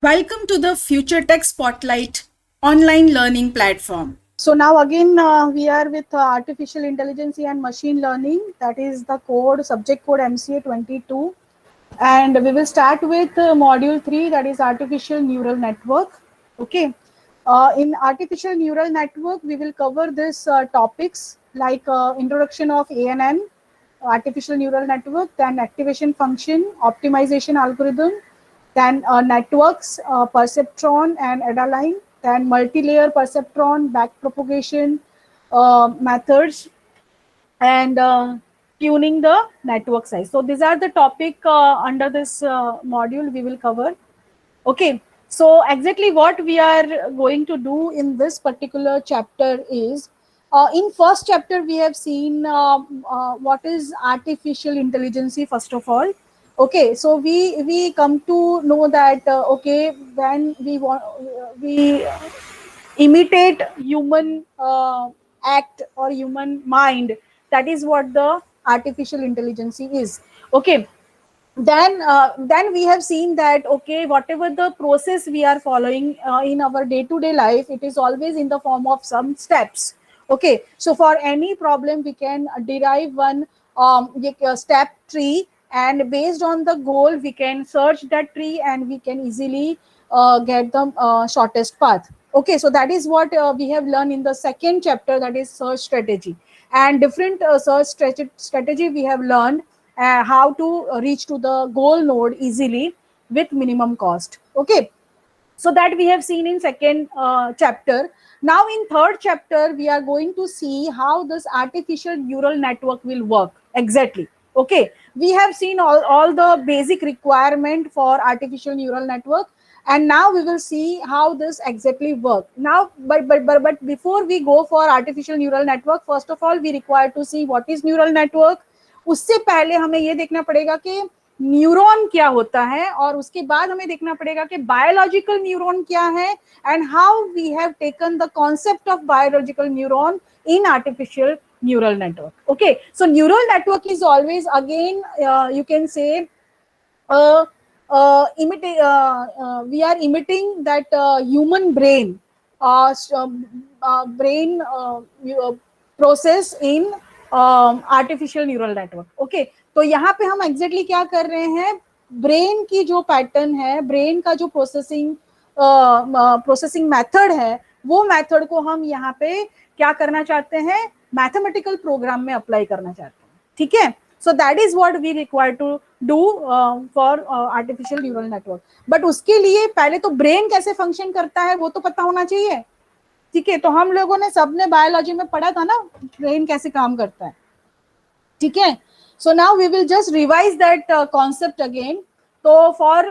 Welcome to the Future Tech Spotlight online learning platform. So now again we are with artificial intelligence and machine learning. That is the code subject code MCA 22, and we will start with module 3, that is artificial neural network. Okay. In artificial neural network, we will cover this topics like introduction of ANN, artificial neural network, then activation function, optimization algorithm, then networks, perceptron and Adaline, then multi-layer perceptron, backpropagation methods, and tuning the network size. So these are the topic under this module we will cover. Okay, so exactly what we are going to do in this particular chapter is, in first chapter we have seen what is artificial intelligence first of all. Okay, so we come to know that okay, when we want we imitate human act or human mind, that is what the artificial intelligence is. Okay, then we have seen that okay, whatever the process we are following in our day to day life, it is always in the form of some steps. Okay, so for any problem we can derive one step tree, and based on the goal we can search that tree and we can easily get the shortest path. Okay, so that is what we have learned in the second chapter, that is search strategy, and different strategy we have learned how to reach to the goal node easily with minimum cost. Okay, so that we have seen in second chapter. Now in third chapter we are going to see how this artificial neural network will work exactly. Okay, we have seen all the basic requirement for artificial neural network, and now we will see how this exactly work now. But before we go for artificial neural network, first of all we require to see what is neural network. उससे पहले हमें ये देखना पड़ेगा कि neuron क्या होता है, और उसके बाद हमें देखना पड़ेगा कि बायोलॉजिकल न्यूरॉन क्या है, and how we have taken the concept of biological neuron in artificial neural network. Okay, so neural network is always again you can say we are imitating that human brain brain process in artificial neural network. Okay, तो यहाँ पे हम exactly क्या कर रहे हैं, brain की जो पैटर्न है, ब्रेन का जो प्रोसेसिंग मेथड है, वो मेथड को हम यहाँ पे क्या करना चाहते हैं, मैथमेटिकल प्रोग्राम में अप्लाई करना चाहते हैं. ठीक है, so that is what we require to do for artificial neural network. But उसके लिए पहले तो ब्रेन कैसे फंक्शन करता है वो तो पता होना चाहिए. ठीक है, तो हम लोगों ने सबने बायोलॉजी में पढ़ा था ना ब्रेन कैसे काम करता है. ठीक है, so now we will just revise that concept again. तो for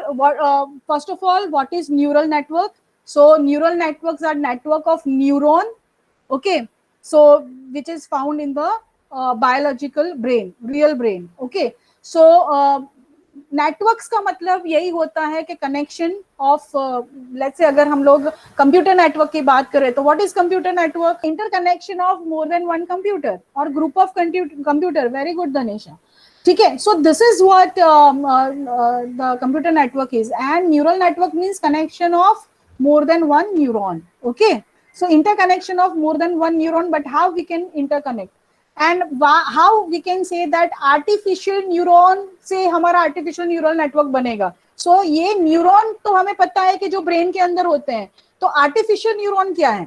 first of all what is neural network. So neural networks are network of neuron. Okay, so which is found in the biological brain, real brain. Okay, so networks का मतलब यही होता है कि connection of, let's say अगर हम लोग computer network की बात करें तो what is computer network, interconnection of more than one computer और group of computer. Very good Dhanesha. ठीक है, so this is what the computer network is, and neural network means connection of more than one neuron. Okay, so interconnection of more than one neuron, but how we can interconnect, and how we can say that artificial neuron से हमारा artificial neural network बनेगा. so ये neuron तो हमें पता है कि जो brain के अंदर होते हैं, तो artificial neuron क्या है.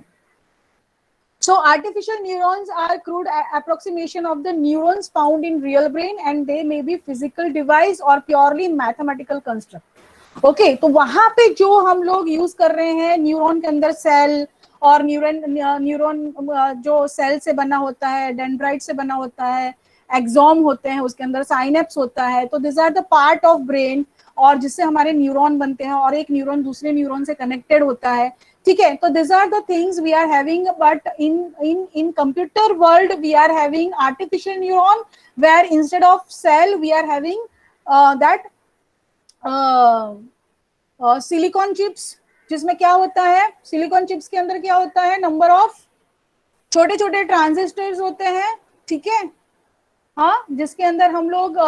So artificial neurons are crude approximation of the neurons found in real brain, and they may be physical device or purely mathematical construct. Okay okay, तो वहां पे जो हम लोग यूज कर रहे हैं न्यूरॉन के अंदर सेल, और न्यूरॉन जो सेल से बना होता है, डेंड्राइट से बना होता है, एक्सोम होते हैं, उसके अंदर साइनेप्स होता है. तो this are the part of brain, और जिससे हमारे न्यूरॉन बनते हैं, और एक न्यूरॉन दूसरे न्यूरॉन से कनेक्टेड होता है. ठीक है, तो this are the things we are having. But in computer world we are having artificial neuron, where instead of cell we are having that silicon chips, जिसमें क्या होता है, सिलिकॉन चिप्स के अंदर क्या होता है, नंबर ऑफ छोटे छोटे ट्रांजिस्टर्स होते हैं. ठीक है, हाँ, जिसके अंदर हम लोग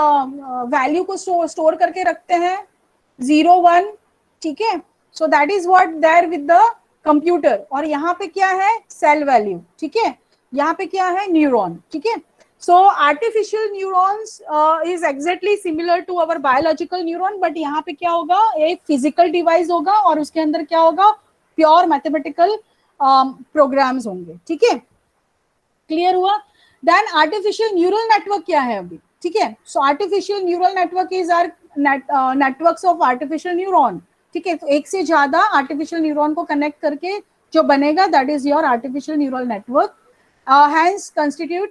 वैल्यू को स्टोर करके रखते हैं, 0 1. ठीक है, so that is what there with the computer. और यहाँ पे क्या है, सेल वैल्यू. ठीक है, यहाँ पे क्या है, न्यूरॉन. ठीक है, so artificial neurons is exactly similar to our biological neuron, but यहाँ पे क्या होगा, एक फिजिकल डिवाइस होगा और उसके अंदर क्या होगा, प्योर मैथमेटिकल प्रोग्राम्स होंगे. ठीक है, क्लियर हुआ. देन आर्टिफिशियल न्यूरल नेटवर्क क्या है अभी. ठीक है, so artificial neural network is are networks of artificial neuron. ठीक है, तो एक से ज्यादा आर्टिफिशियल न्यूरॉन को कनेक्ट करके जो बनेगा, that is your artificial neural network. Hence constitute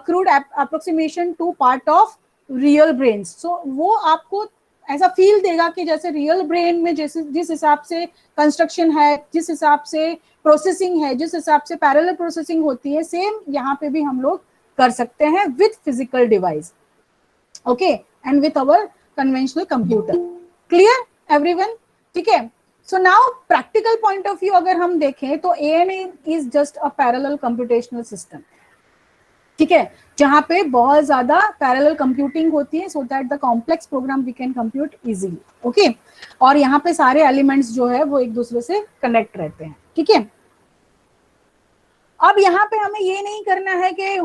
crude approximation to part of real brain. So वो आपको ऐसा फील देगा कि जैसे रियल ब्रेन में जैसे जिस हिसाब से कंस्ट्रक्शन है, जिस हिसाब से प्रोसेसिंग है, जिस हिसाब से पैरेलल प्रोसेसिंग होती है, सेम यहाँ पे भी हम लोग कर सकते हैं with physical device. Okay, and with our conventional computer. Clear everyone. ठीक है, so now practical point of view अगर हम देखें तो ANN is just a parallel computational system. ठीक है, जहां पे बहुत ज्यादा पैरेलल कंप्यूटिंग होती है, so that the complex program we can compute easily. Okay, और यहाँ पे सारे एलिमेंट्स जो है वो एक दूसरे से कनेक्ट रहते हैं. ठीक है, अब यहाँ पे हमें ये नहीं करना है कि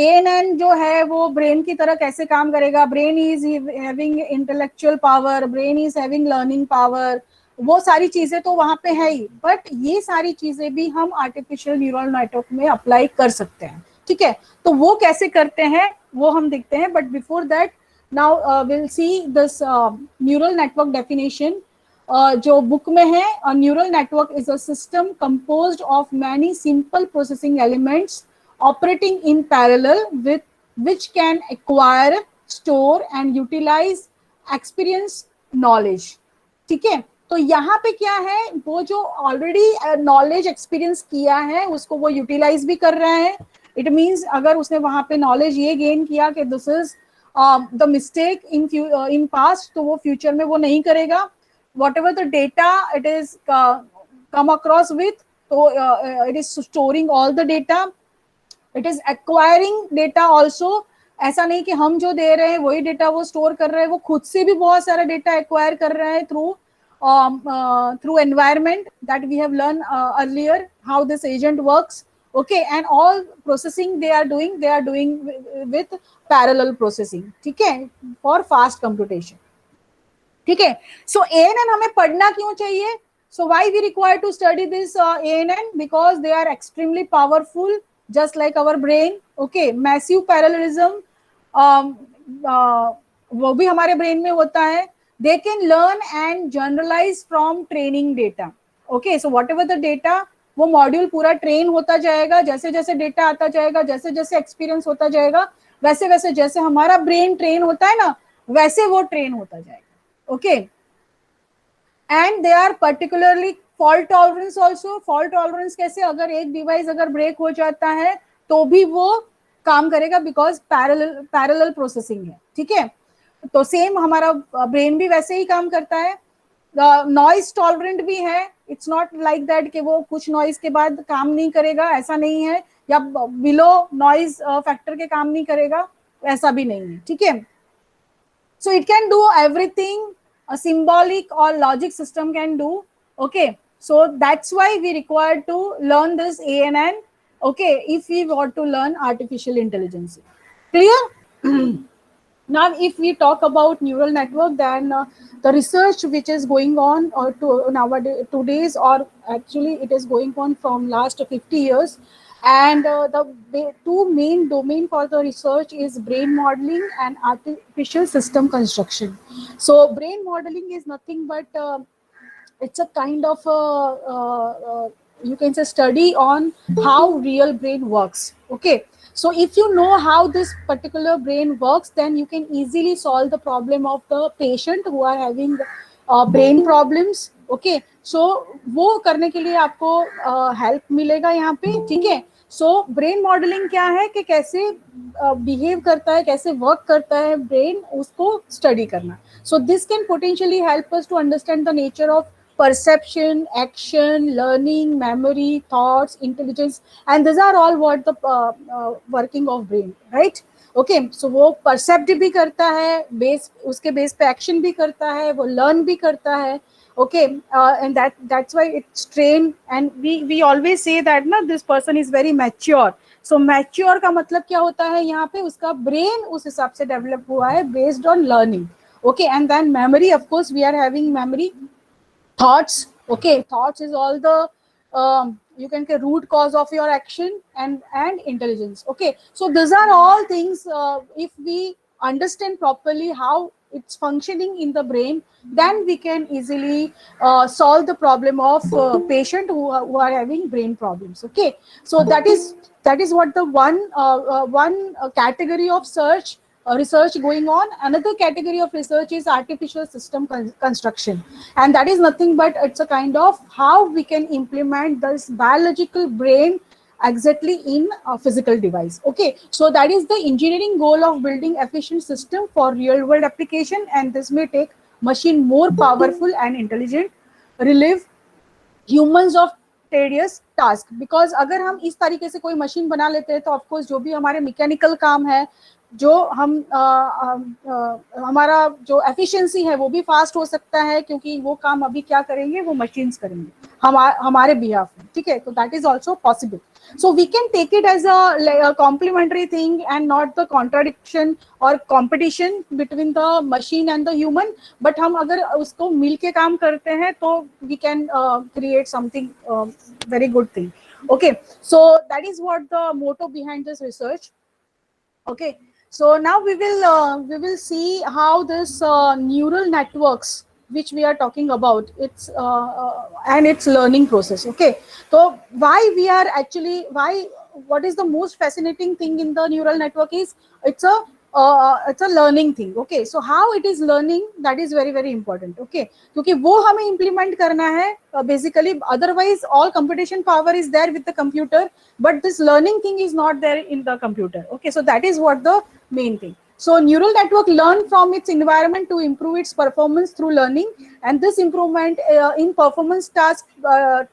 ANN जो है वो ब्रेन की तरह कैसे काम करेगा. Brain is having intellectual power, brain is having learning power, वो सारी चीजें तो वहां पे है ही, बट ये सारी चीजें भी हम आर्टिफिशियल न्यूरल नेटवर्क में अप्लाई कर सकते हैं. ठीक है, तो वो कैसे करते हैं वो हम देखते हैं, but before that now will see this neural network definition जो बुक में है. Neural network is a system composed of many simple processing elements operating in parallel with which can acquire, store and utilize experience knowledge. ठीक है, तो यहाँ पे क्या है, वो जो ऑलरेडी नॉलेज एक्सपीरियंस किया है उसको वो यूटिलाइज भी कर रहा है. इट मीन्स अगर उसने वहां पे नॉलेज ये गेन किया कि this is the mistake in past, तो वो फ्यूचर में वो नहीं करेगा. whatever the data it is come across with, so it is storing all the data, it is acquiring data also. ऐसा नहीं कि हम जो दे रहे हैं वही डेटा वो स्टोर कर रहे हैं, वो खुद से भी बहुत सारा डेटा एक्वायर कर रहा है through environment that we have learned earlier how this agent works. Okay, and all processing they are doing with parallel processing. ठीक है, for fast computation. ठीक है, सो ANN हमें पढ़ना क्यों चाहिए. So why we require to study this ANN, because they are extremely powerful just like our brain. Okay, massive parallelism वो भी हमारे ब्रेन में होता है. They can learn and generalize from training data. Okay, so whatever the data, वो module पूरा train होता जाएगा. जैसे जैसे डेटा आता जाएगा, जैसे जैसे एक्सपीरियंस होता जाएगा, वैसे वैसे जैसे हमारा ब्रेन ट्रेन होता है ना, वैसे वो ट्रेन होता जाएगा. Okay, and they are particularly fault tolerance also. fault tolerance कैसे, अगर एक डिवाइस अगर ब्रेक हो जाता है तो भी वो काम करेगा बिकॉज पैरेलल प्रोसेसिंग है. ठीक है, तो सेम हमारा ब्रेन भी वैसे ही काम करता है. नॉइज टॉलरेंट भी है. इट्स नॉट लाइक दैट कि वो कुछ नॉइज के बाद काम नहीं करेगा, ऐसा नहीं है, या बिलो नॉइज फैक्टर के काम नहीं करेगा, ऐसा भी नहीं है. ठीक है, so it can do everything a symbolic or logic system can do. Okay, so that's why we require to learn this ANN. Okay, if we want to learn artificial intelligence. Clear? Now if we talk about neural network, then the research which is going on or nowadays today's, or actually it is going on from last 50 years, and the two main domain for the research is brain modeling and artificial system construction. So brain modeling is nothing but it's a kind of you can say study on how real brain works. Okay, so if you know how this particular brain works, then you can easily solve the problem of the patient who are having brain problems. Okay, so वो करने के लिए आपको help मिलेगा यहाँ पे. ठीक है, सो ब्रेन मॉडलिंग क्या है कि कैसे बिहेव करता है, कैसे वर्क करता है ब्रेन, उसको स्टडी करना. So this can potentially help us to understand the nature of perception, action, learning, memory, thoughts, intelligence, and these are all what the working of brain, right? Okay, so वो percept भी करता है, base उसके base पे action भी करता है, वो लर्न भी करता है, Okay, and that's why it's trained, and we always say that ना this person is very mature. So mature का मतलब क्या होता है, यहाँ पे उसका brain उस हिसाब से develop हुआ है based on learning. Okay, and then memory, of course we are having memory. Thoughts, okay, thoughts is all the you can say root cause of your action, and intelligence. Okay, so these are all things, if we understand properly how it's functioning in the brain, then we can easily solve the problem of patient who are having brain problems. Okay, so that is what the one category of research going on. Another category of research is artificial system construction, and that is nothing but it's a kind of how we can implement this biological brain exactly in a physical device. Okay, so that is the engineering goal of building efficient system for real world application, and this may take machine more powerful and intelligent, relieve humans of tedious task. Because अगर हम इस तरीके से कोई machine बना लेते हैं तो ऑफकोर्स जो भी हमारे मैकेनिकल काम है, जो हम हमारा जो एफिशिएंसी है वो भी फास्ट हो सकता है, क्योंकि वो काम अभी क्या करेंगे, वो मशीन्स करेंगे हमारे बिहाफ में. ठीक है, तो that is also possible. So we can take it as a complementary thing and not the contradiction or competition between the machine and the human. But हम अगर उसको मिल के काम करते हैं तो we can create something very good thing. Okay, so that is what the motto behind this research. Okay, so now we will see how this neural networks which we are talking about, it's and its learning process. Okay, so why we are actually, what is the most fascinating thing in the neural network is it's a learning thing. Okay, so how it is learning, that is very very important. Okay, क्योंकि वो हमें implement करना है basically, otherwise all computation power is there with the computer, but this learning thing is not there in the computer. Okay, so that is what the main thing. So neural network learn from its environment to improve its performance through learning, and this improvement in performance task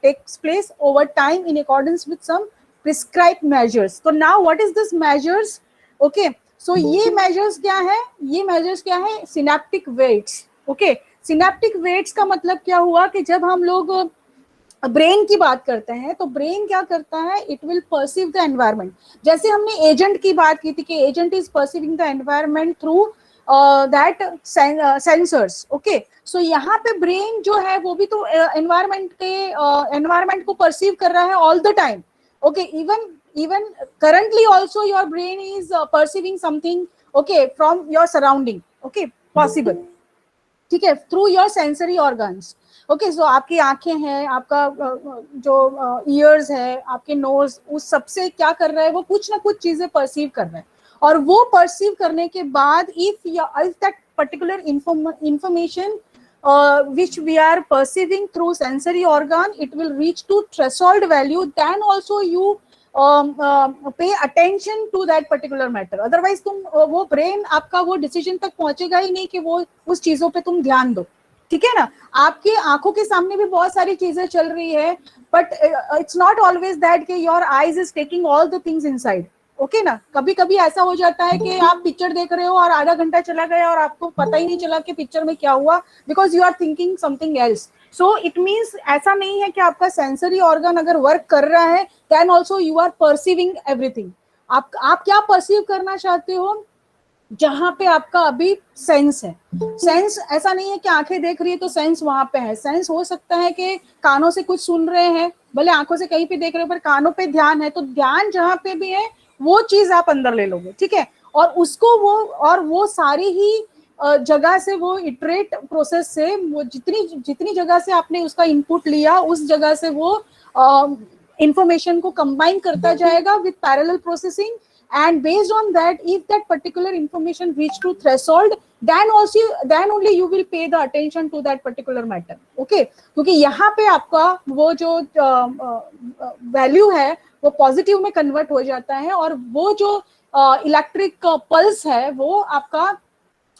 takes place over time in accordance with some prescribed measures. So now what is this measures? Okay, so ये measures क्या है, ये measures क्या है, synaptic weights. Okay, synaptic weights का मतलब क्या हुआ कि जब हम लोग ब्रेन की बात करते हैं तो ब्रेन क्या करता है, it will perceive the environment. जैसे हमने एजेंट की बात की थी कि agent is perceiving the environment through that sensors. Okay, so यहाँ पे ब्रेन जो है वो भी तो एनवायरनमेंट को परसीव कर रहा है all the time. Okay, even currently also your brain is perceiving something, okay, from your surrounding. Okay, possible. ठीक है, through your sensory organs. Okay, so आपकी आंखें हैं, आपका जो ईयर्स है, आपके नोज, उस सबसे क्या कर रहा है, वो कुछ ना कुछ चीजें परसीव कर रहा है. और वो परसीव करने के बाद if that particular information which we are perceiving through sensory organ, it will reach to threshold value, then also you pay attention to that particular matter. Otherwise तुम वो ब्रेन आपका वो डिसीजन तक पहुंचेगा ही नहीं कि वो उस चीजों पे तुम ध्यान दो. ठीक है ना, आपके आंखों के सामने भी बहुत सारी चीजें चल रही है, but it's not always that कि your eyes is taking all the things inside. Okay ना, कभी कभी ऐसा हो जाता है कि आप पिक्चर देख रहे हो और आधा घंटा चला गया और आपको पता ही नहीं चला कि पिक्चर में क्या हुआ, because you are thinking something else. So it means ऐसा नहीं है कि आपका सेंसरी ऑर्गन अगर वर्क कर रहा है then also you are perceiving everything. आप क्या परसीव करना चाहते हो, जहां पे आपका अभी सेंस है. सेंस ऐसा नहीं है कि आंखें देख रही है तो सेंस वहां पे है. सेंस हो सकता है कि कानों से कुछ सुन रहे हैं, भले आंखों से कहीं पे देख रहे हो पर कानों पे ध्यान है, तो ध्यान जहां पे भी है वो चीज आप अंदर ले लोगे. ठीक है, और उसको वो सारी ही जगह से, वो इटरेट प्रोसेस से, वो जितनी जगह से आपने उसका इनपुट लिया उस जगह से वो इंफॉर्मेशन को कंबाइन करता जाएगा with parallel processing. And based on that, if that particular information reach to threshold, then only you will pay the attention to that particular matter. Okay, क्योंकि यहाँ पे आपका वो जो वैल्यू है वो पॉजिटिव में कन्वर्ट हो जाता है, और वो जो इलेक्ट्रिक पल्स है वो आपका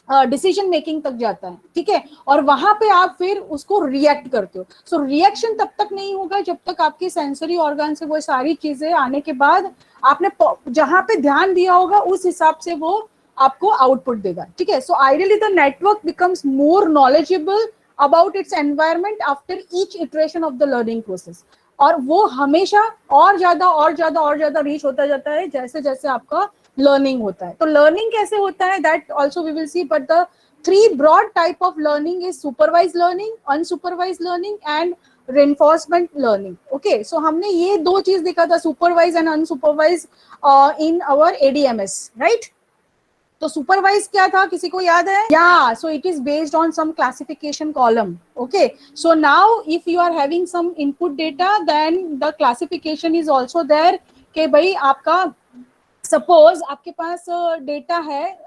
डिसीजन मेकिंग तक जाता है. ठीक है, और वहां पे आप फिर उसको रिएक्ट करते हो. सो रिएक्शन तब तक नहीं होगा जब तक आपकी सेंसरी ऑर्गन से वो सारी चीजें आने के बाद आपने जहां पे ध्यान दिया होगा उस हिसाब से वो आपको आउटपुट देगा. ठीक है, so ideally the network becomes more knowledgeable about its environment after each iteration of the learning process. और वो हमेशा और ज्यादा रीच होता जाता है जैसे जैसे आपका लर्निंग होता है. तो लर्निंग कैसे होता है, that also we will see, but the three broad type of learning is supervised learning, unsupervised learning and reinforcement learning. Okay, so हमने ये दो चीज देखा था, supervised and unsupervised in our ADMS, right? तो सुपरवाइज क्या था, किसी को याद है? या so it is based on some classification column. Okay, so now if you are having some input data then the classification is also there कि भाई आपका सपोज आपके पास डेटा है,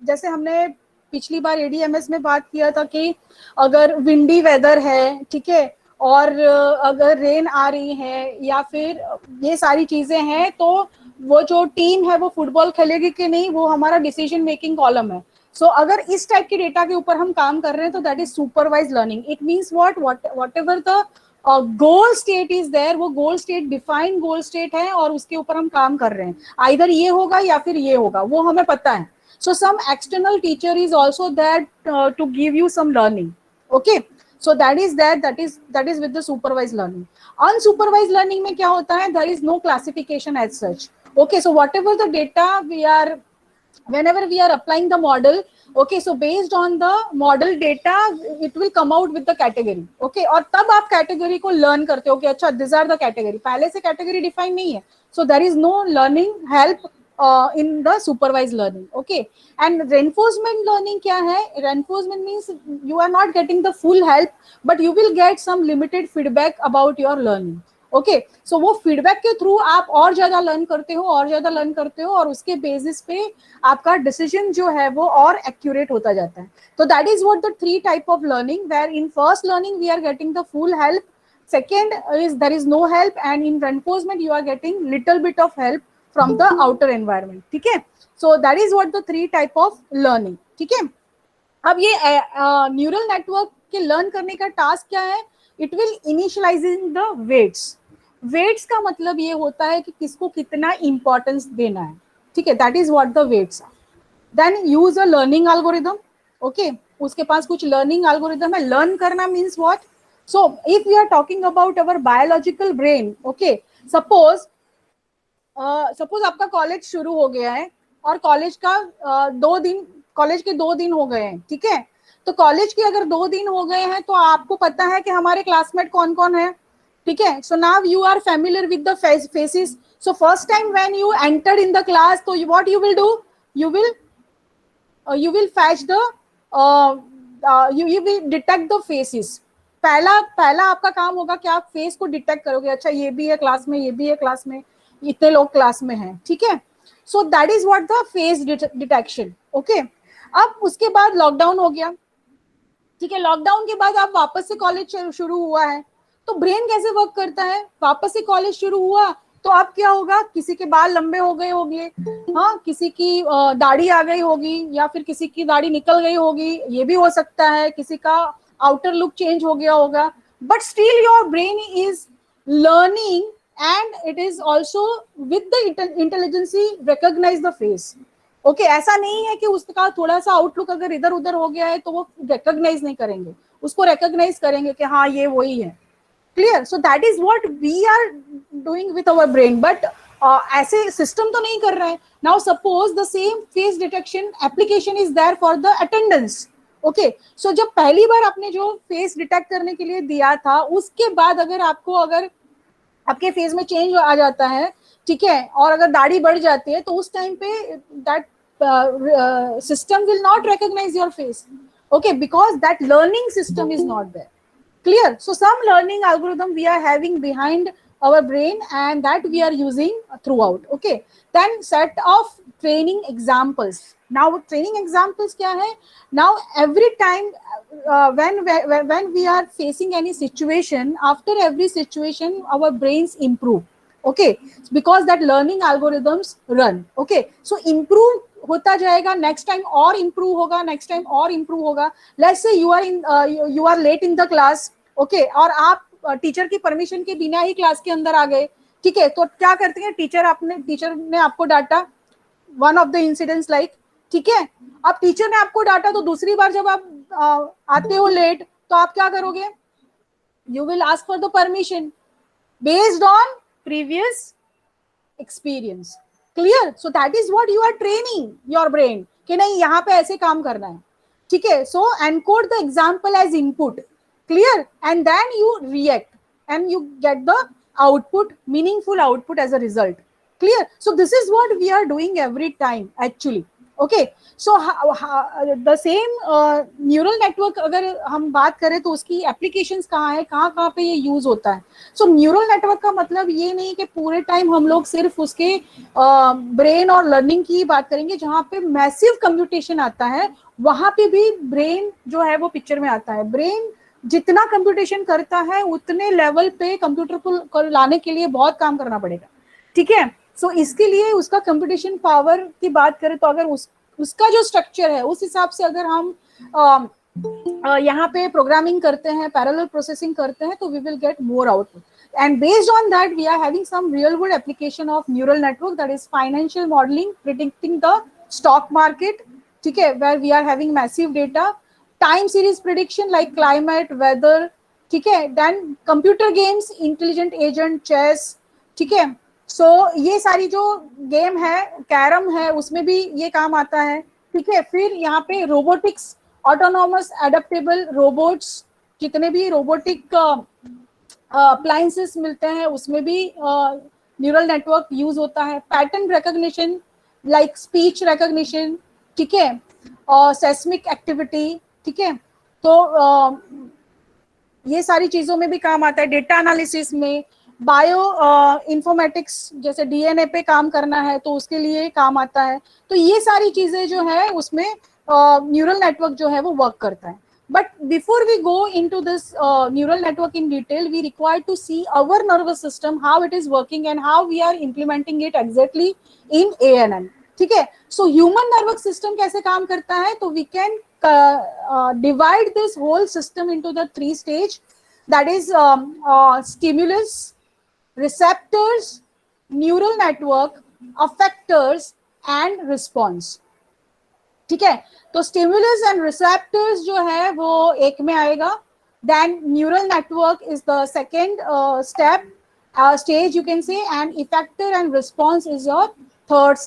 जैसे हमने पिछली बार एडीएमएस में बात किया था कि अगर विंडी वेदर है, ठीक है, और अगर रेन आ रही है या फिर ये सारी चीजें हैं, तो वो जो टीम है वो फुटबॉल खेलेगी कि नहीं, वो हमारा डिसीजन मेकिंग कॉलम है. सो अगर इस टाइप के डेटा के ऊपर हम काम कर रहे हैं तो that is supervise learning. It means whatever the goal state is there, वो goal state defined goal state है और उसके ऊपर हम काम कर रहे हैं. आइदर ये होगा या फिर ये होगा, वो हमें पता है. So some external teacher is also there to give you some learning. Okay, so that is with the supervised learning. Unsupervised learning में क्या होता है, there is no classification as such. Okay, so whatever the data whenever we are applying the model, okay, so based on the model data it will come out with the category. Okay, और तब आप category को learn करते हो कि अच्छा these are the category, पहले से category define नहीं है, so there is no learning help in the supervised learning. Okay, and reinforcement learning क्या है? Reinforcement means you are not getting the full help but you will get some limited feedback about your learning. Okay, so वो feedback के through आप और ज्यादा learn करते हो और उसके बेसिस पे आपका डिसीजन जो है वो और एक्यूरेट होता जाता है. तो that is what the three type of learning, where in first learning we are getting the full help, second is there is no help, and in reinforcement you are getting little bit of help from the outer environment. ठीक है, so that is what the three type of learning. ठीक है, अब ये neural network के learn करने का task क्या है? It will initializing the weights. Weights का मतलब ये होता है कि किसको कितना इंपॉर्टेंस देना है. ठीक है, that is what the weights are. Then use a learning algorithm. Okay, उसके पास कुछ लर्निंग एल्गोरिदम है. लर्न करना means what? So if we are talking about our biological brain, okay, suppose आपका कॉलेज शुरू हो गया है और कॉलेज के 2 दिन हो गए हैं. ठीक है, तो कॉलेज के अगर 2 दिन हो गए हैं तो आपको पता है कि हमारे क्लासमेट कौन कौन है. ठीक है, so now you are familiar with the faces. So first time when you entered in the class, तो what you will do, you will fetch the you will detect the faces. पहला आपका काम होगा कि आप फेस को detect करोगे. अच्छा, ये भी है क्लास में, ये भी है क्लास में, इतने लोग क्लास में हैं. ठीक है, so that is what the face detection. Okay, अब उसके बाद लॉकडाउन हो गया. ठीक है, लॉकडाउन के बाद आप वापस से कॉलेज शुरू हुआ है, तो ब्रेन कैसे वर्क करता है? वापस से कॉलेज शुरू हुआ तो अब क्या होगा, किसी के बाल लंबे हो गए होंगे, हाँ, किसी की दाढ़ी आ गई होगी, या फिर किसी की दाढ़ी निकल गई होगी, ये भी हो सकता है, किसी का आउटर लुक चेंज हो गया होगा, but still your brain is learning and it is also with the intelligency recognize the face. Okay, ऐसा नहीं है कि उसका थोड़ा सा आउटलुक अगर इधर उधर हो गया है तो वो रिकॉग्नाइज नहीं करेंगे, उसको रिकॉग्नाइज करेंगे कि हाँ ये वही है. Clear? So that is what we are doing with our brain, but ऐसे सिस्टम तो नहीं कर रहा है. Now suppose the same face detection application is there for the attendance. Okay, so जब पहली बार आपने जो फेस डिटेक्ट करने के लिए दिया था, उसके बाद अगर आपके फेस में चेंज आ जाता है, ठीक है, और अगर दाढ़ी बढ़ जाती है, तो उस टाइम पे that system will not recognize your face. Okay, because that learning system is not there. Clear? So some learning algorithm we are having behind our brain and that we are using throughout. Okay, then set of training examples. Now training examples kya hai? Now every time when we are facing any situation, after every situation our brains improve. Okay, because that learning algorithms run. Okay, so improve होता जाएगा, next time और improve होगा, next time और improve होगा. Let's say you are late in the class. Okay, और आप teacher की permission के बिना ही क्लास के अंदर आ गए. ठीक है, तो क्या करते हैं, टीचर ने आपको डांटा. One of the incidents like, ठीक है, अब टीचर ने आपको डांटा तो दूसरी बार जब आप आते हो लेट, तो तो आप क्या करोगे? You will ask for the permission based on previous experience. Clear? So that is what you are training your brain कि नहीं यहाँ पे ऐसे काम करना है. ठीक है? So encode the example as input. Clear? And then you react and you get the output, meaningful output as a result. Clear? So this is what we are doing every time actually. Okay so the same neural network अगर हम बात करें तो उसकी applications कहाँ है, कहाँ कहाँ पे ये यूज होता है. सो न्यूरल नेटवर्क का मतलब ये नहीं कि पूरे टाइम हम लोग सिर्फ उसके ब्रेन और लर्निंग की बात करेंगे. जहाँ पे मैसिव कंप्यूटेशन आता है वहां पे भी ब्रेन जो है वो पिक्चर में आता है. ब्रेन जितना कंप्यूटेशन करता है उतने लेवल पे कंप्यूटर को लाने के लिए बहुत काम करना पड़ेगा. ठीक है. सो इसके लिए उसका कंप्यूटेशन पावर की बात करें तो अगर उसका जो स्ट्रक्चर है उस हिसाब से अगर हम यहाँ पे प्रोग्रामिंग करते हैं, पैरेलल प्रोसेसिंग करते हैं तो we will get more output. And based on that, we are having some real world application of neural network, that is financial modeling, predicting the stock market. ठीक है, where we are having massive data, time series prediction like climate, weather. ठीक है, then computer games, intelligent agent, chess. ठीक है. सो ये सारी जो game है, कैरम है, उसमें भी ये काम आता है. ठीक है. फिर यहाँ पे रोबोटिक्स, ऑटोनॉमस एडेप्टेबल रोबोट्स, जितने भी रोबोटिक अप्लायंसेस मिलते हैं उसमें भी न्यूरल नेटवर्क यूज होता है. Pattern recognition like speech recognition. ठीक है. और सेस्मिक एक्टिविटी. ठीक है. तो ये सारी चीजों में भी काम आता है. डेटा एनालिसिस में, बायो इन्फॉर्मेटिक्स जैसे डीएनए पे काम करना है तो उसके लिए काम आता है. तो ये सारी चीजें जो है उसमें न्यूरल नेटवर्क जो है वो वर्क करता है. But before we go into this neural network in detail, we require to see our nervous system, how it is working and how we are implementing it exactly in ANN. ठीक है. So human nervous system कैसे काम करता है, तो we can divide this whole system into the 3 stage, that is stimulus, receptors, neural network, effectors and response. ठीक है. तो stimulus and receptors जो है वो एक में आएगा. then neural network is the second stage you can say, and effector and response is your third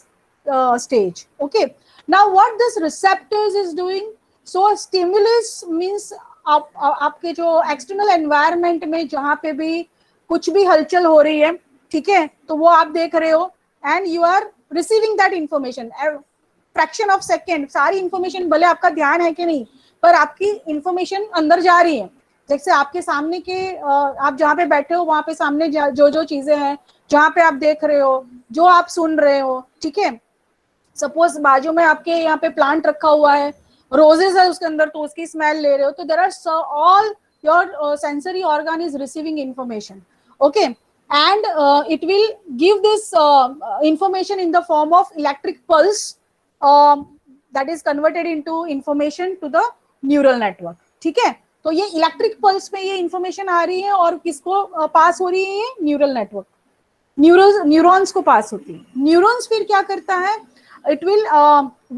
stage. Okay, now what this receptors is doing, so stimulus means आपके जो external environment में जहाँ पे भी कुछ भी हलचल हो रही है, ठीक है, तो वो आप देख रहे हो and you are receiving that information fraction of second. सारी इंफॉर्मेशन भले आपका ध्यान है कि नहीं, पर आपकी इंफॉर्मेशन अंदर जा रही है. जैसे आपके सामने के आप जहाँ पे बैठे हो वहां पे सामने जो जो चीजें हैं, जहाँ पे आप देख रहे हो, जो आप सुन रहे हो. ठीक है. सपोज बाजू में आपके यहाँ पे प्लांट रखा हुआ है, रोजेस है उसके अंदर, तो उसकी स्मेल ले रहे हो. तो there are all your sensory organ is receiving information. Okay, and it will give this information in the form of electric pulse that is converted into information to the neural network. ठीक है. तो ये electric pulse में ये information आ रही है और किसको पास हो रही है, ये न्यूरल नेटवर्क, न्यूरॉन्स को पास होती है. न्यूरॉन्स फिर क्या करता है, it will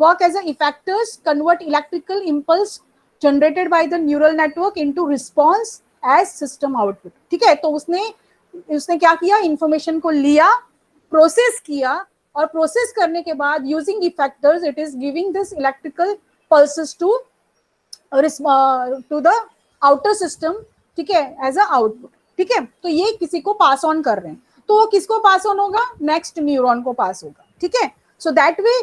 work as a effectors, convert electrical impulse generated by the neural network into response as system output. ठीक है. तो उसने क्या किया, इंफॉर्मेशन को लिया, प्रोसेस किया, और प्रोसेस करने के बाद using effectors it is giving this electrical pulses to the outer system. ठीक है. As a output. ठीक है. तो ये किसी को पास ऑन कर रहे हैं, तो वो किसको पास ऑन होगा, नेक्स्ट न्यूरॉन को पास होगा. ठीक है. So that way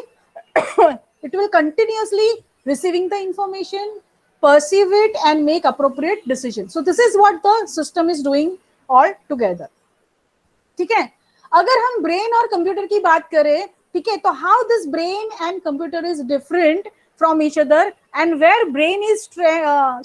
it will continuously receiving the information, perceive it and make appropriate decisions. So this is what the system is doing all together. ठीक है. अगर हम ब्रेन और कंप्यूटर की बात करें, ठीक है, तो how this brain and computer is different from each other and where brain is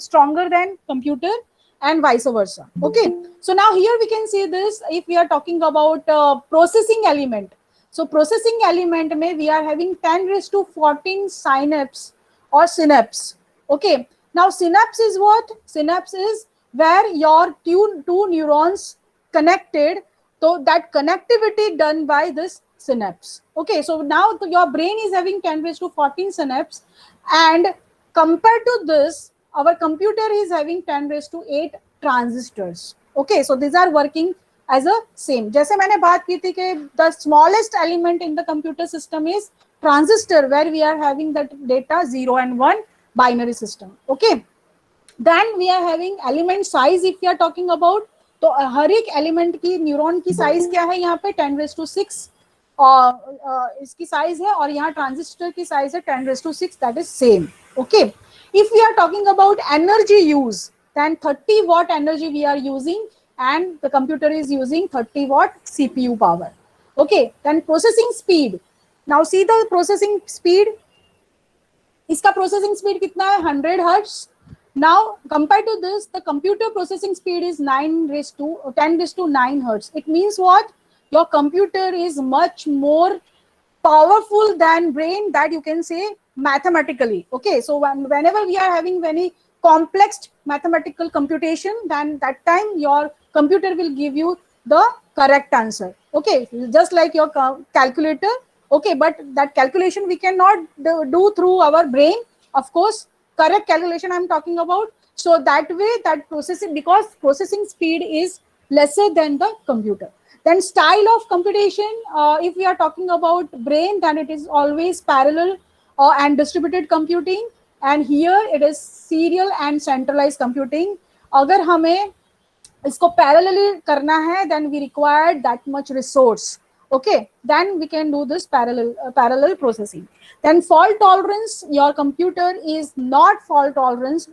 stronger than computer and vice versa. Okay, so now here we can see this if we are talking about processing element. So processing element में we are having 10 raised to 14 synapse or synapse. Okay, now synapse is what? Synapse is where your two neurons connected, so that connectivity done by this synapse. Okay, so now your brain is having 10 raised to 14 synapse, and compared to this our computer is having 10 raised to 8 transistors. Okay, so these are working as a same. जैसे मैंने बात की थी कि the smallest element in the computer system is transistor, where we are having that data 0 and 1 binary system. Okay, then we are having element size. If we are talking about, तो हर एक element की neuron की size क्या है यहाँ पे 10 raised to 6 इसकी size है, और यहाँ ट्रांजिस्टर की साइज है 10 raised to 6, that is same. Okay, if we are talking about energy use, then 30 watt energy we are using, and the computer is using 30 watt CPU power. Okay, then processing speed. Now see the processing speed. इसका processing speed कितना है 100 hertz. Now compared to this, the computer processing speed is 10 raised to 9 hertz. It means what? Your computer is much more powerful than brain, that you can say mathematically. Okay, so whenever we are having very complex mathematical computation, then that time your computer will give you the correct answer. Okay, just like your calculator. Okay, but that calculation we cannot do through our brain, of course. Correct calculation I'm talking about. So that way, that processing, because processing speed is lesser than the computer. Then style of computation, if we are talking about brain, then it is always parallel and distributed computing, and here it is serial and centralized computing. अगर हमें इसको parallelly करना है, then we require that much resource. Okay, then we can do this parallel processing. Then fault tolerance, your computer is not fault tolerance,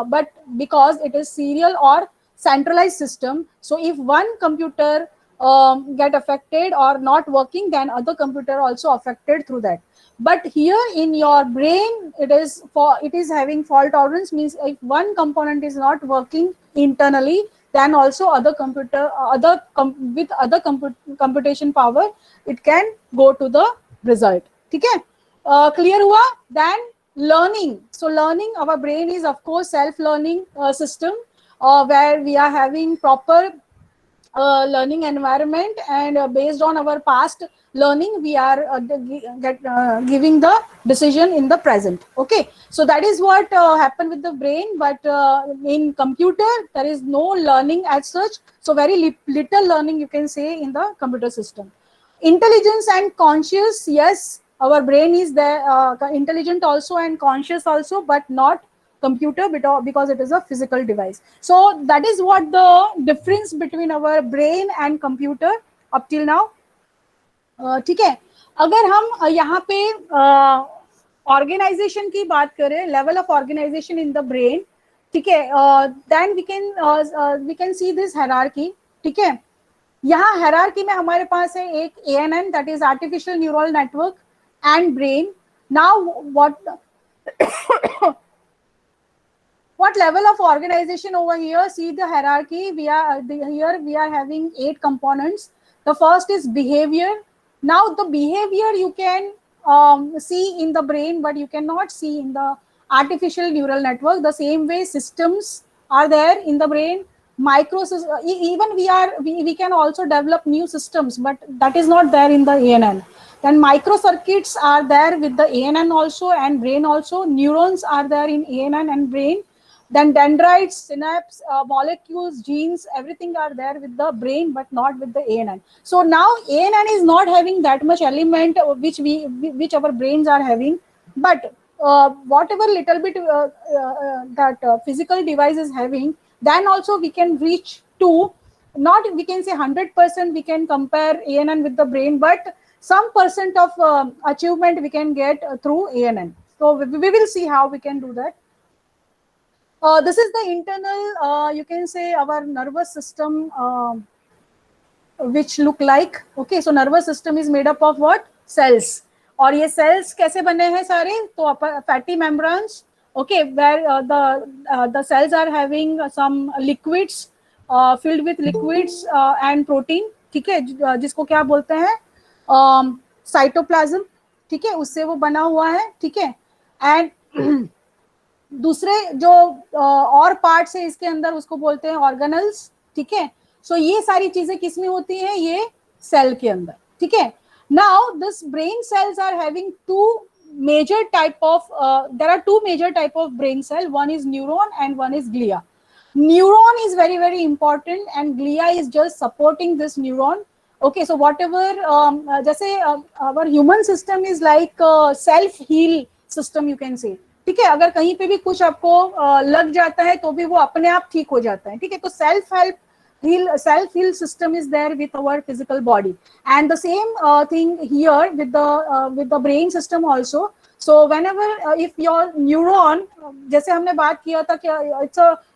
but because it is serial or centralized system. So if one computer get affected or not working, then other computer also affected through that. But here in your brain, it is having fault tolerance, means if one component is not working internally, then also other computer with other computation power, it can go to the result. ठीक है, clear हुआ? Then learning. So learning, our brain is of course self-learning system, where we are having proper learning environment, and based on our past learning, we are giving the decision in the present. Okay, so that is what happened with the brain. But in computer, there is no learning as such, so very little learning you can say in the computer system. Intelligence and conscious, yes, our brain is there, intelligent also and conscious also, but not computer, because it is a physical device. So that is what the difference between our brain and computer up till now. ठीक है, अगर हम यहाँ पे organisation की बात करें, level of organization in the brain, ठीक है, then we can see this hierarchy. ठीक है, यहाँ हायरार्की में हमारे पास है एक ANN, that is artificial neural network and brain. Now what level of organization over here? See the hierarchy. Here we are having 8 components. The first is behavior. Now the behavior you can see in the brain, but you cannot see in the artificial neural network. The same way systems are there in the brain. Even we can also develop new systems, but that is not there in the ANN. Then microcircuits are there with the ANN also and brain also. Neurons are there in ANN and brain. Then dendrites, synapse, molecules, genes, everything are there with the brain, but not with the ANN. So now ANN is not having that much element which our brains are having, but whatever little bit that physical device is having, then also we can reach to, not we can say 100% we can compare ANN with the brain, but some percent of achievement we can get through ANN. So we will see how we can do that. This is the internal, you can say, our nervous system, which look like. Okay, so nervous system is made up of what? Cells. और ये cells कैसे बने हैं सारे? तो fatty membranes. Okay, where the cells are having some liquids, filled with liquids and protein. ठीक है, जिसको क्या बोलते हैं? साइटोप्लाज्म. ठीक है, उससे वो बना हुआ है. ठीक है, and दूसरे जो और पार्ट्स है इसके अंदर, उसको बोलते हैं ऑर्गेनल्स. ठीक है, सो ये सारी चीजें किसमें होती हैं? ये सेल के अंदर. ठीक है, now this brain cells are having 2 major type of there are two major type of brain cell. One is neuron and one is glia. Neuron is very very important and glia is just supporting this neuron. Okay, so whatever जैसे our human system is like self heal system you can say. ठीक है, अगर कहीं पे भी कुछ आपको लग जाता है तो भी वो अपने आप ठीक हो जाता है. ठीक है, तो self heal system is there with our physical body, and the same thing here with the brain system also. So whenever if your neuron, जैसे हमने बात किया था कि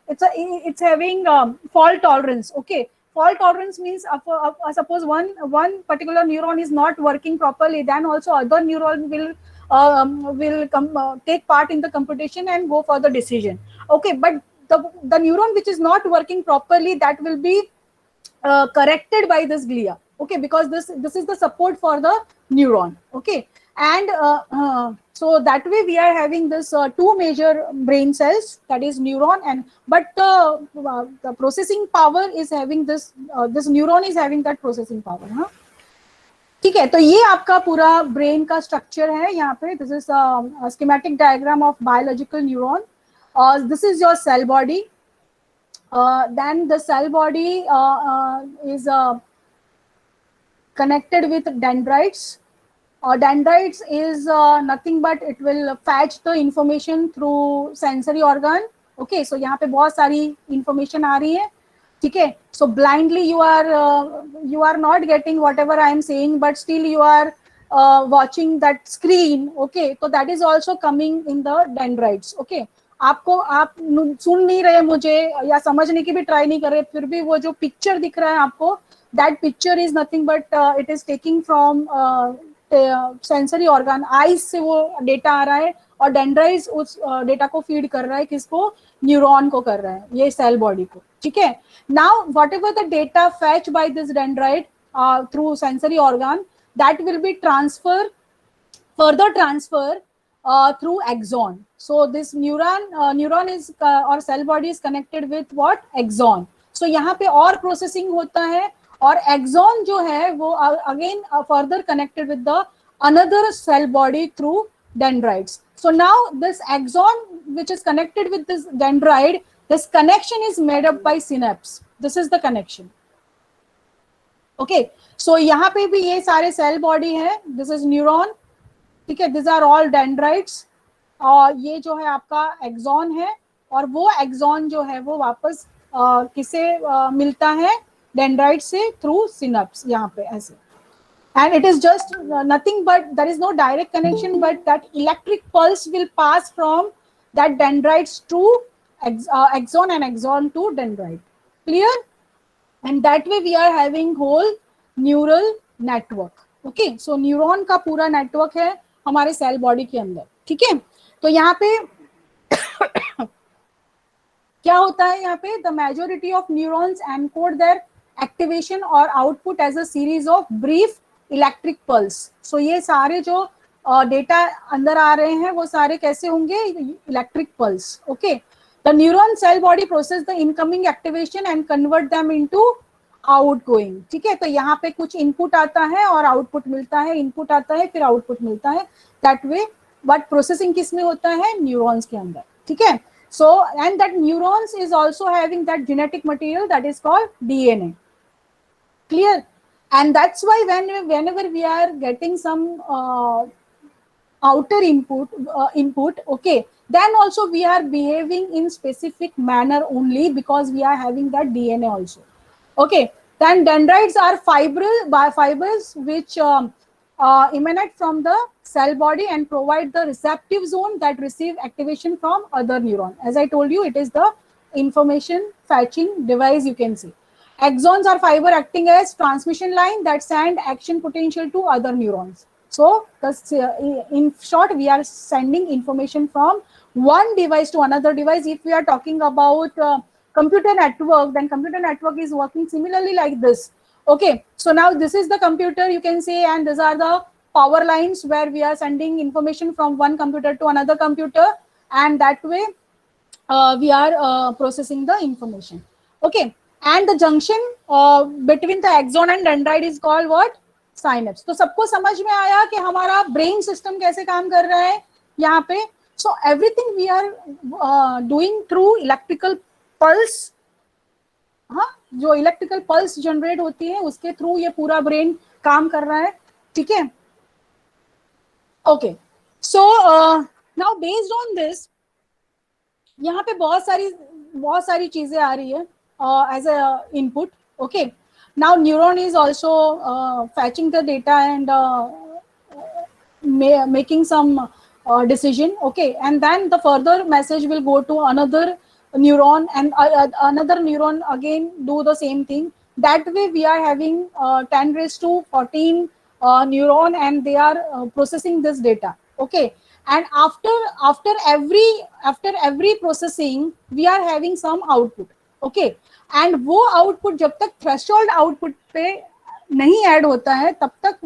it's having fault tolerance. Okay, fault tolerance means suppose one particular neuron is not working properly, then also other neuron will take part in the computation and go for the decision. Okay, but the neuron which is not working properly, that will be corrected by this glia. Okay, because this is the support for the neuron. Okay, and so that way we are having this two major brain cells, that is neuron, and but the processing power is having this neuron is having that processing power. हाँ, ठीक है, तो ये आपका पूरा brain का structure है यहाँ पे. This is schematic diagram of biological neuron. This is your cell body. Then the cell body is connected with dendrites. Dendrites is nothing but it will fetch the information through sensory organ. Okay, so यहाँ पे बहुत सारी information आ रही है. ठीक है, so blindly you are not getting whatever I am saying, but still you are watching that screen. Okay, so that is also coming in the dendrites. Okay, आपको आप सुन नहीं रहे मुझे या समझने की भी ट्राई नहीं कर रहे, फिर भी वो जो पिक्चर दिख रहा है आपको, that picture is nothing but it is taking from sensory organ. Eyes से वो डेटा आ रहा है और डेंड्राइट्स उस डेटा को फीड कर रहा है. किसको? न्यूरॉन को कर रहा है, ये सेल बॉडी को. ठीक है, now whatever the data fetch by this dendrite through sensory organ, that will be further transfer through axon. So this neuron is or cell body is connected with what? Axon. So यहाँ पे और processing होता है और axon जो है वो again further connected with the another cell body through dendrites. So now this axon which is connected with this dendrite, this connection is made up by synapse. This is the connection. Okay, so यहाँ पे भी ये सारे cell body है. This is neuron. ठीक है, these are all dendrites. और ये जो है आपका एक्सॉन है और वो एक्सॉन जो है वो वापस किसे मिलता है? डेंड्राइट से थ्रू सिनप्स यहाँ पे ऐसे. And it is just nothing but there is no direct connection, but that electric pulse will pass from that dendrites to axon and axon to dendrite. Clear? And that way we are having whole neural network. Okay, so neuron का पूरा network है हमारे cell body के अंदर. ठीक है, तो यहाँ पे क्या होता है? यहाँ पे the majority of neurons encode their activation और output as a series of brief electric pulse. So ये सारे जो डेटा अंदर आ रहे हैं वो सारे कैसे होंगे? Electric pulse. Okay, the neuron cell body process the incoming activation and convert them into outgoing. ठीक है, तो यहाँ पे कुछ इनपुट आता है और आउटपुट मिलता है, इनपुट आता है फिर आउटपुट मिलता है. दैट वे बट प्रोसेसिंग किस में होता है? न्यूरॉन्स के अंदर. ठीक है, so and that neurons is also having that genetic material that is called DNA. Clear? And that's why whenever we are getting some outer input, okay, then also we are behaving in specific manner only because we are having that DNA also. Okay, then dendrites are fibers which emanate from the cell body and provide the receptive zone that receive activation from other neuron. As I told you, it is the information fetching device, you can see. Axons are fiber acting as transmission line that send action potential to other neurons. So in short, we are sending information from one device to another device. If we are talking about computer network, then computer network is working similarly like this. Okay, so now this is the computer, you can say, and these are the power lines where we are sending information from one computer to another computer, and that way we are processing the information. Okay, and the junction between the axon and dendrite is called what? Synapse. तो सबको समझ में आया कि हमारा brain system कैसे काम कर रहा है यहाँ पे। So everything we are doing through electrical pulse. हाँ, जो इलेक्ट्रिकल पल्स जनरेट होती है उसके थ्रू ये पूरा ब्रेन काम कर रहा है, ठीक है। Okay, so now based on this, यहाँ पे बहुत सारी चीजें आ रही है as a input. Okay, now neuron is also fetching the data and making some decision. Okay, and then the further message will go to another neuron, and another neuron again do the same thing. That way we are having 10 raised to 14 neuron, and they are processing this data. Okay, and after every processing we are having some output. Okay, and वो output जब तक threshold output पे नहीं add होता है तब तक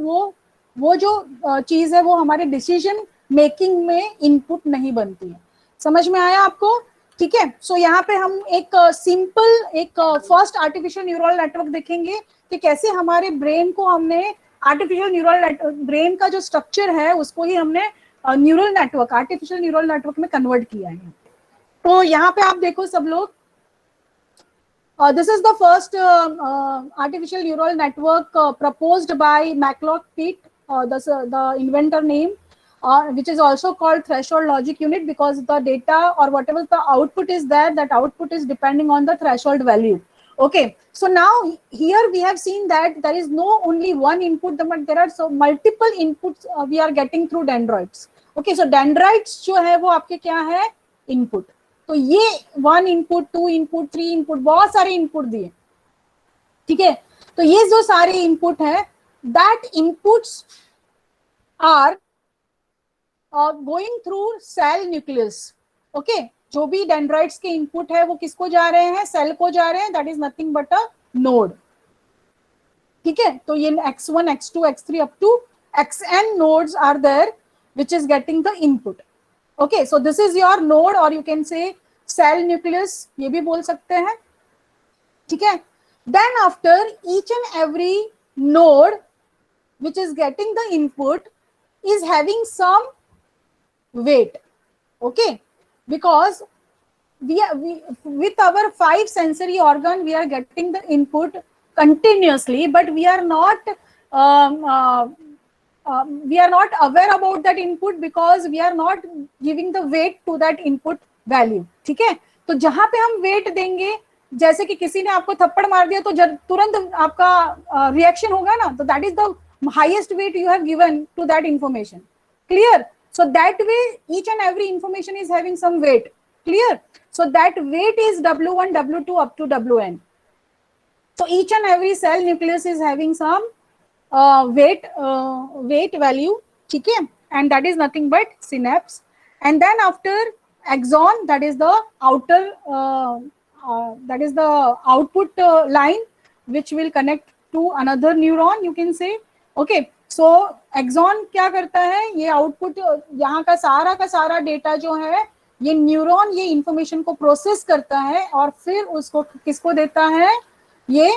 वो जो चीज है वो हमारे डिसीजन मेकिंग में इनपुट नहीं बनती है। समझ में आया आपको? ठीक है। सो यहाँ पे हम एक सिंपल एक फर्स्ट आर्टिफिशियल न्यूरल नेटवर्क देखेंगे कि कैसे हमारे ब्रेन को हमने आर्टिफिशियल न्यूरल ब्रेन का जो स्ट्रक्चर है उसको ही हमने neural network, artificial neural network में कन्वर्ट किया है। तो यहाँ पे आप देखो सब लोग, this is the first artificial neural network proposed by MacLeod Pitt, the inventor name, which is also called threshold logic unit, because the data or whatever the output is there, that output is depending on the threshold value. Okay, so now here we have seen that there is no only one input, but there are so multiple inputs we are getting through dendrites. Okay, so dendrites जो है वो आपके क्या है? Input. तो ये 1 input, 2 input, 3 input, बहुत सारे इनपुट दिए, ठीक है। तो ये जो सारे इनपुट है, that inputs are going through cell nucleus. Okay, जो भी डेंड्राइट्स के इनपुट है वो किसको जा रहे हैं? सेल को जा रहे हैं। That is nothing but a node, ठीक है। तो ये x1, x2, x3 up to xn nodes are there which is getting the input. Okay, so this is your node, or you can say cell nucleus, ये भी बोल सकते हैं, ठीक है। Then after each and every node which is getting the input is having some weight. Okay, because we with our 5 sensory organ we are getting the input continuously, but we are not aware about that input because we are not giving the weight to that input value, ठीक है। तो जहां पे हम weight देंगे, जैसे कि किसी ने आपको थप्पड़ मार दिया तो तुरंत आपका रिएक्शन होगा ना, तो that is the highest weight you have given to that information. Clear? So that way each and every information is having some weight. Clear? So that weight is W1, W2 up to Wn. So each and every cell nucleus is having some weight value, ठीक है, and that is nothing but synapse. And then after axon, that is the outer that is the output line which will connect to another neuron, you can say. Okay, so axon क्या करता है? ये output, यहाँ का सारा data जो है ये न्यूरॉन ये इंफॉर्मेशन को प्रोसेस करता है और फिर उसको किसको देता है? ये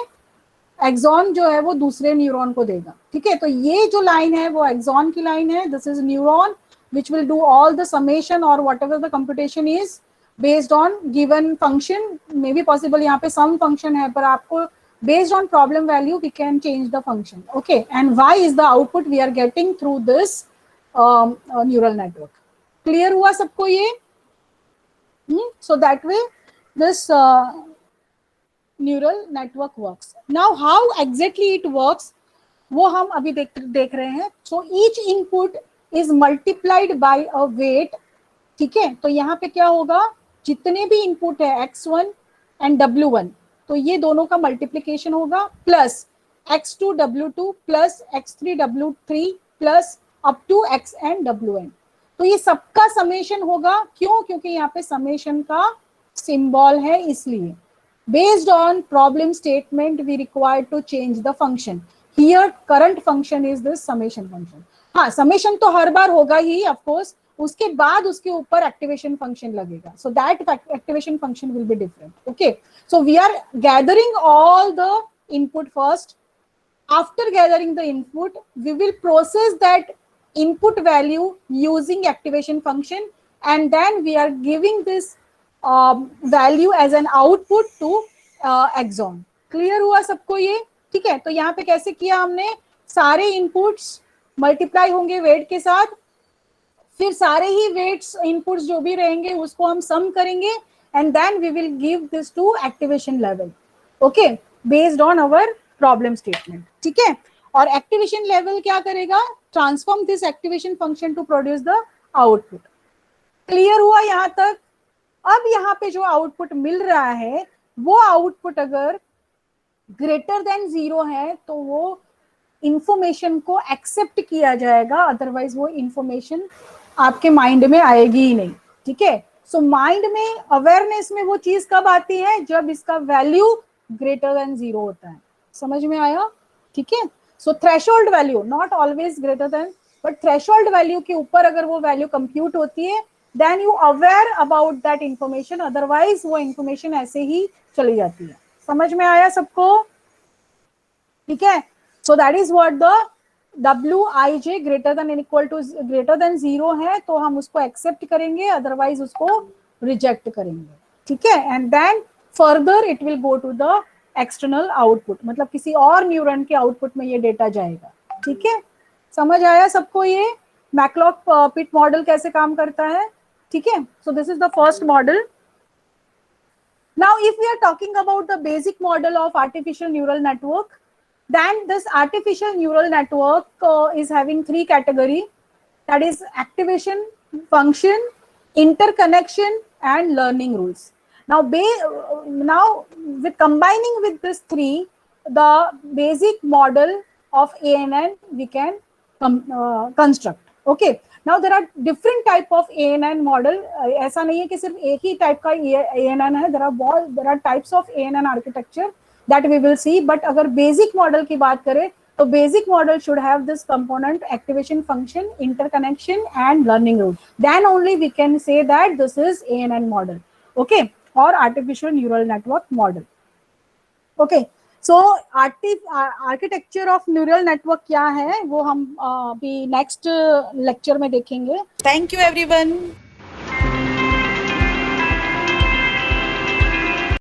एक्सॉन जो है वो दूसरे न्यूरॉन को देगा, ठीक है। तो ये जो लाइन है वो एक्सॉन की लाइन है। This is neuron which will do all the summation और whatever the computation is based on given function. May be possible यहाँ पे सम फंक्शन है, पर आपको based on problem value we can change the function. Okay, and y is the output we are getting through this neural network. Clear हुआ सबको ये? So that way this neural network works. Now how exactly it works वो हम अभी देख रहे हैं। So each input is multiplied by a weight, ठीक है। तो यहाँ पे क्या होगा? जितने भी इनपुट है x1 and w1, तो ये दोनों का मल्टीप्लीकेशन होगा plus x2 w2 plus x3 w3 plus up to xn wn। तो ये सबका समेशन होगा। क्यों? क्योंकि यहाँ पे समेशन का सिंबल है, इसलिए based on problem statement we required to change the function. Here current function is this summation function. हाँ, समेशन तो हर बार होगा ही ऑफ कोर्स, उसके बाद उसके ऊपर एक्टिवेशन फंक्शन लगेगा। So that activation function will be different. Okay, so we are gathering all the input first, after gathering the input, we will process that input value using activation function, and then we are giving this value as an output to axon. Clear हुआ सबको ये? ठीक है, तो यहाँ पे कैसे किया हमने, सारे इनपुट्स मल्टीप्लाई होंगे वेट के साथ, फिर सारे ही वेट्स इनपुट्स जो भी रहेंगे उसको हम सम करेंगे, and then we will give this to activation level, okay, based on our problem statement. ठीक है, और एक्टिवेशन लेवल क्या करेगा, transform this activation function to produce the output. Clear हुआ यहाँ तक? अब यहाँ पे जो आउटपुट मिल रहा है वो आउटपुट अगर ग्रेटर देन 0 है तो वो इंफॉर्मेशन को एक्सेप्ट किया जाएगा, अदरवाइज वो इंफॉर्मेशन आपके माइंड में आएगी ही नहीं. ठीक है, सो माइंड में अवेयरनेस में वो चीज कब आती है, जब इसका वैल्यू ग्रेटर देन 0 होता है. समझ में आया? ठीक है, so threshold value, not always greater than, but threshold value के ऊपर अगर वो वैल्यू कंप्यूट होती है, then you aware about that information, otherwise वो इंफॉर्मेशन ऐसे ही चली जाती है. समझ में आया सबको? ठीक है, so that is what the wij greater than and equal to greater than 0 है तो हम उसको एक्सेप्ट करेंगे, अदरवाइज उसको रिजेक्ट करेंगे. ठीक है, and then further it will go to the external output, मतलब किसी और न्यूरॉन के आउटपुट में ये डेटा जाएगा. ठीक है, समझ आया सबको ये मैकलॉक पिट मॉडल कैसे काम करता है? ठीक है, so this is the first model. Now if we are talking about the basic model of artificial neural network, then this artificial neural network is having 3 categories, that is activation function, interconnection and learning rules. Now with combining with these 3, the basic model of ANN we can construct. Okay, now there are different type of ANN model. ऐसा नहीं है कि सिर्फ एक ही type का ANN है, there are types of ANN architecture that we will see. But अगर basic model की बात करें तो basic model should have this component activation function, interconnection and learning rule. Then only we can say that this is ANN model, okay, or artificial neural network model. Okay, so architecture of neural network क्या है वो हम अभी next lecture में देखेंगे. Thank you everyone.